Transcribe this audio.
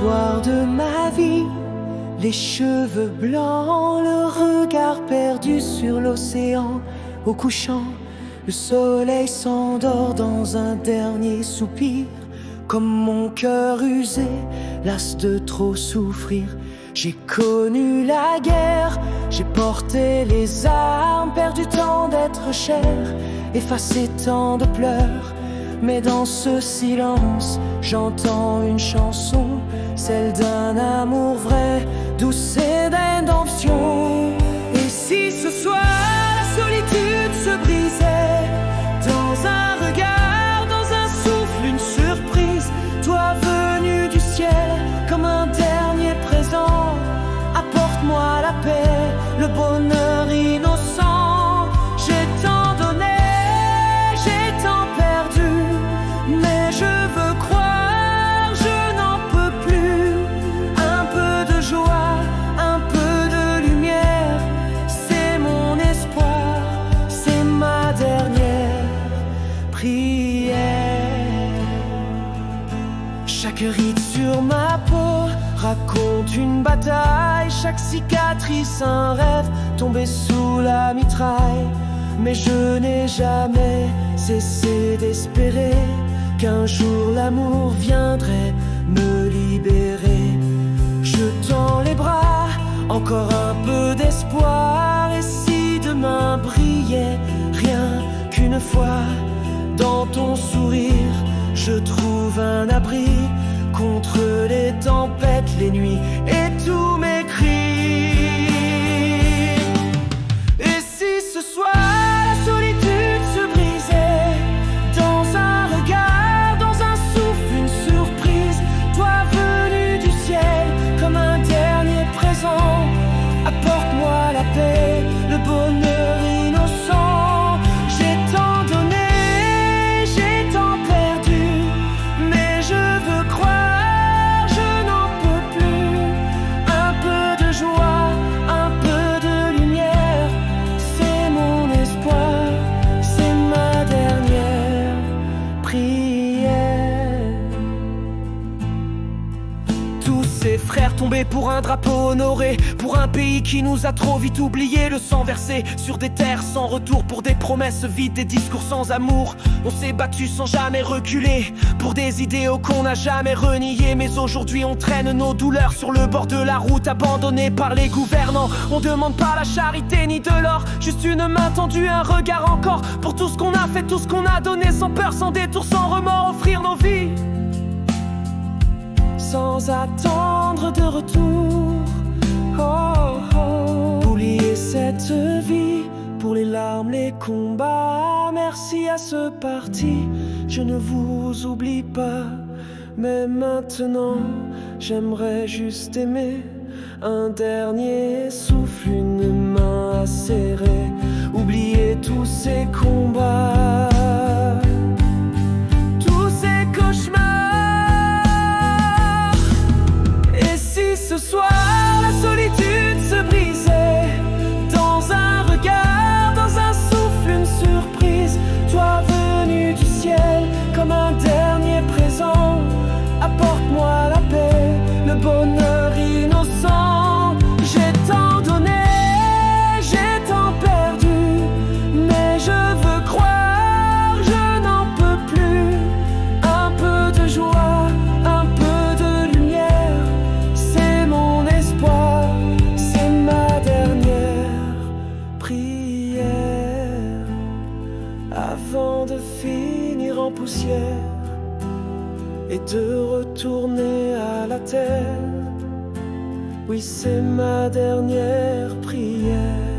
l'histoire de ma vie. Les cheveux blancs, le regard perdu sur l'océan. Au couchant, le soleil s'endort dans un dernier soupir. Comme mon cœur usé, las de trop souffrir. J'ai connu la guerre, j'ai porté les armes, perdu tant d'êtres chers, effacé tant de pleurs. Mais dans ce silence, j'entends une chanson, celle d'un amour vrai, douce et d'invention. Et si ce soir la solitude se brisait, dans un regard, dans un souffle, une surprise, toi venu du ciel comme un dernier présent, apporte-moi la paix, le bonheur innocent. J'ai tant donné, j'ai tant perdu, mais je veux croire, je n'en peux plus. Un peu de joie, un peu de lumière, c'est mon espoir, c'est ma dernière prière. Chaque ride sur ma peau raconte une bataille, chaque cicatrice un rêve tombé sous la mitraille. Mais je n'ai jamais cessé d'espérer qu'un jour l'amour viendrait me libérer. Je tends les bras, encore un peu d'espoir. Et si demain brillait rien qu'une fois, dans ton sourire je trouve un abri contre les tempêtes, les nuits et tous mes cris. Et si ce soir la solitude se brisait, dans un regard, dans un souffle, une surprise, toi venu du ciel comme un dernier présent, apporte-moi la paix, le bonheur innocent. J'ai tant donné, j'ai tant perdu, mais je veux croire, je n'en peux plus. Un peu de joie, un peu de lumière, c'est mon espoir, c'est ma dernière prière. Tous ces frères tombés pour un drapeau honoré, pour un pays qui nous a trop vite oublié, le sang versé sur des terres sans retour, pour des promesses vides, des discours sans amour. On s'est battu sans jamais reculer, pour des idéaux qu'on n'a jamais reniés. Mais aujourd'hui on traîne nos douleurs sur le bord de la route, abandonnés par les gouvernants. On demande pas la charité ni de l'or, juste une main tendue, un regard encore, pour tout ce qu'on a fait, tout ce qu'on a donné, sans peur, sans détour, sans remords, offrir nos vies sans attendre de retour. Oh, oh. Oublier cette vie, pour les larmes, les combats. Merci à ce parti, je ne vous oublie pas. Mais maintenant, j'aimerais juste aimer. Un dernier souffle, une main à serrer. Oublier tous ces combats, tous ces cauchemars. Et si ce soir la solitude se brisait, dans un regard, dans un souffle, une surprise, toi venu du ciel comme un dernier présent, apporte-moi la paix, le bonheur innocent. J'ai tant donné, j'ai tant perdu, mais je veux croire, je n'en peux plus. Un peu de joie, un peu de lumière, c'est mon espoir, c'est ma dernière prière. Avant de finir en poussière et de retourner à la terre, oui, c'est ma dernière prière.